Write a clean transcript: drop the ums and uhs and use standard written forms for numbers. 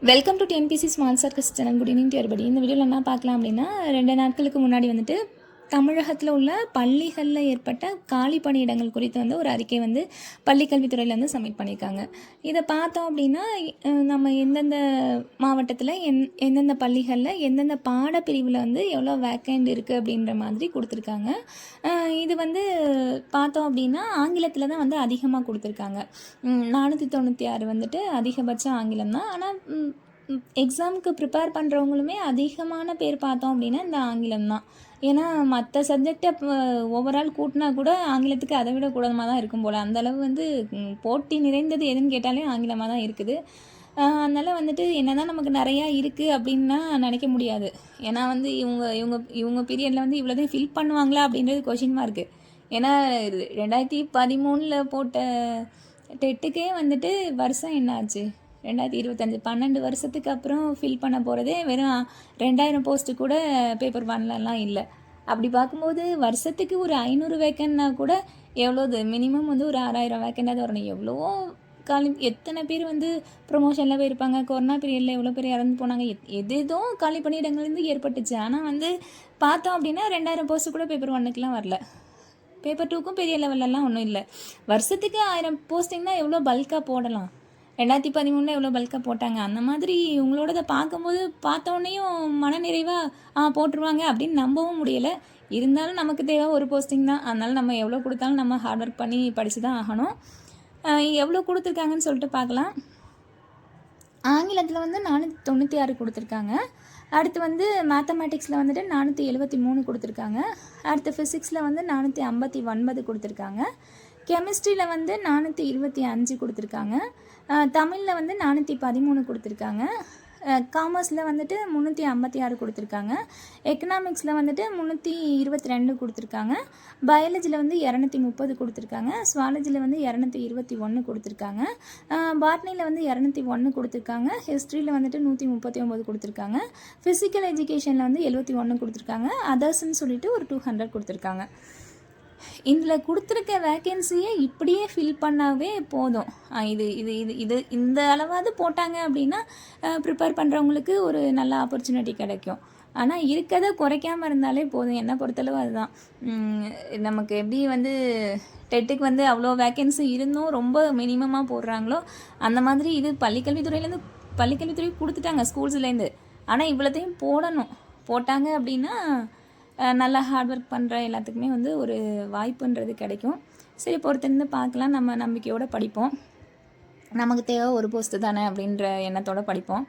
Welcome to TNPSC small circus channel. Good evening to everybody. இந்த வீடியோவில் என்ன பார்க்கலாம் அப்படின்னா, 2 நாட்களுக்கு முன்னாடி வந்துட்டு தமிழகத்தில் உள்ள பள்ளிகளில் ஏற்பட்ட காலி பணியிடங்கள் குறித்து வந்து ஒரு அறிக்கை வந்து பள்ளிக்கல்வித்துறையில் வந்து சப்மிட் பண்ணியிருக்காங்க. இதை பார்த்தோம் அப்படின்னா நம்ம எந்தெந்த மாவட்டத்தில் எந்தெந்த பள்ளிகளில் எந்தெந்த பாடப்பிரிவில் வந்து எவ்வளோ வேக்கண்ட் இருக்குது அப்படின்ற மாதிரி கொடுத்துருக்காங்க. இது வந்து பார்த்தோம் அப்படின்னா ஆங்கிலத்தில் தான் வந்து அதிகமாக கொடுத்துருக்காங்க. 496 வந்துட்டு அதிகபட்சம் ஆங்கிலம் தான். ஆனால் எக்ஸாமுக்கு ப்ரிப்பேர் பண்ணுறவங்களுமே அதிகமான பேர் பார்த்தோம் அப்படின்னா இந்த ஆங்கிலம் தான். ஏன்னா மற்ற சப்ஜெக்டை ஓவரால் கூட்டினா கூட ஆங்கிலத்துக்கு அதை விட கூடமாக தான் இருக்கும் போல். அந்தளவு வந்து போட்டி நிறைந்தது எதுன்னு கேட்டாலே ஆங்கிலமாக தான் இருக்குது. அதனால் வந்துட்டு என்ன தான் நமக்கு நிறையா இருக்குது அப்படின்னா நினைக்க முடியாது. ஏன்னா வந்து இவங்க பீரியடில் வந்து இவ்வளோதான் ஃபில் பண்ணுவாங்களா அப்படின்றது கொஷின் மார்க்கு. ஏன்னா 2013 போட்ட டெட்டுக்கே வந்துட்டு வருஷம் என்ன ஆச்சு, 2025 12 வருஷத்துக்கு அப்புறம் ஃபில் பண்ண போகிறதே வெறும் 2000 போஸ்ட்டு கூட பேப்பர் 1லலாம் இல்லை. அப்படி பார்க்கும்போது வருஷத்துக்கு ஒரு 500 வேக்கன்னா கூட எவ்வளோது, மினிமம் வந்து ஒரு 6000 வேக்கண்டாவது வரணும். எவ்வளவோ எத்தனை பேர் வந்து ப்ரொமோஷனில் போயிருப்பாங்க. கொரோனா பீரியடில் எவ்வளோ பேர் இறந்து போனாங்க. எதேதோ காலி பணியிடங்கள்லேருந்து ஏற்பட்டுச்சு. ஆனால் வந்து பார்த்தோம் அப்படின்னா 2000 போஸ்ட்டு கூட பேப்பர் 1க்குலாம் வரல. பேப்பர் 2க்கும் பெரிய லெவலெல்லாம் ஒன்றும் இல்லை. வருஷத்துக்கு 1000 போஸ்டிங் தான் எவ்வளோ பல்காக போடலாம். 2013 எவ்வளோ பல்காக போட்டாங்க. அந்த மாதிரி உங்களோடதை பார்க்கும்போது பார்த்தோன்னையும் மனநிறைவாக போட்டுருவாங்க அப்படின்னு நம்பவும் முடியலை. இருந்தாலும் நமக்கு தேவை ஒரு போஸ்டிங் தான். அதனால் நம்ம எவ்வளோ கொடுத்தாலும் நம்ம ஹார்ட் ஒர்க் பண்ணி படித்து தான் ஆகணும். எவ்வளோ கொடுத்துருக்காங்கன்னு சொல்லிட்டு பார்க்கலாம். ஆங்கிலத்தில் வந்து 496 கொடுத்துருக்காங்க. அடுத்து வந்து மேத்தமேட்டிக்ஸில் வந்துட்டு 473 கொடுத்துருக்காங்க. அடுத்து ஃபிசிக்ஸில் வந்து 459 கொடுத்துருக்காங்க. கெமிஸ்ட்ரியில் வந்து 425 கொடுத்துருக்காங்க. தமிழில் வந்து 413 கொடுத்துருக்காங்க. காமர்ஸில் வந்துட்டு 356 கொடுத்துருக்காங்க. எக்கனாமிக்ஸில் வந்துட்டு 322 கொடுத்துருக்காங்க. பயாலஜியில் வந்து 230 கொடுத்துருக்காங்க. சுவாலஜியில் வந்து 221 கொடுத்துருக்காங்க. பாட்னியில் வந்து 201 கொடுத்துருக்காங்க. ஹிஸ்ட்ரியில் வந்துட்டு 139 கொடுத்துருக்காங்க. ஃபிசிக்கல் எஜுகேஷனில் வந்து 71 கொடுத்துருக்காங்க. அதர்ஸ்ன்னு சொல்லிட்டு ஒரு 200 கொடுத்துருக்காங்க. இதில் கொடுத்துருக்க வேக்கன்சியை இப்படியே ஃபில் பண்ணாவே போதும். இது இது இது இது இந்த அளவாவது போட்டாங்க அப்படின்னா ப்ரிப்பேர் பண்ணுறவங்களுக்கு ஒரு நல்ல ஆப்பர்ச்சுனிட்டி கிடைக்கும். ஆனால் இருக்கிறத குறைக்காமல் இருந்தாலே போதும். என்னை பொறுத்தளவு அதுதான். நமக்கு எப்படி வந்து டெட்டுக்கு வந்து அவ்வளோ வேக்கன்சி இருந்தும் ரொம்ப மினிமமாக போடுறாங்களோ அந்த மாதிரி இது பள்ளிக்கல்வித்துறை கொடுத்துட்டாங்க ஸ்கூல்ஸ்லேருந்து. ஆனால் இவ்வளோத்தையும் போட்டாங்க அப்படின்னா நல்லா ஹார்ட் ஒர்க் பண்ணுற எல்லாத்துக்குமே வந்து ஒரு வாய்ப்புன்றது கிடைக்கும். சரி, பொறுத்திருந்து பார்க்கலாம். நம்ம நம்பிக்கையோடு படிப்போம். நமக்கு தேவை ஒரு போஸ்ட்டு தானே அப்படின்ற எண்ணத்தோடு படிப்போம்.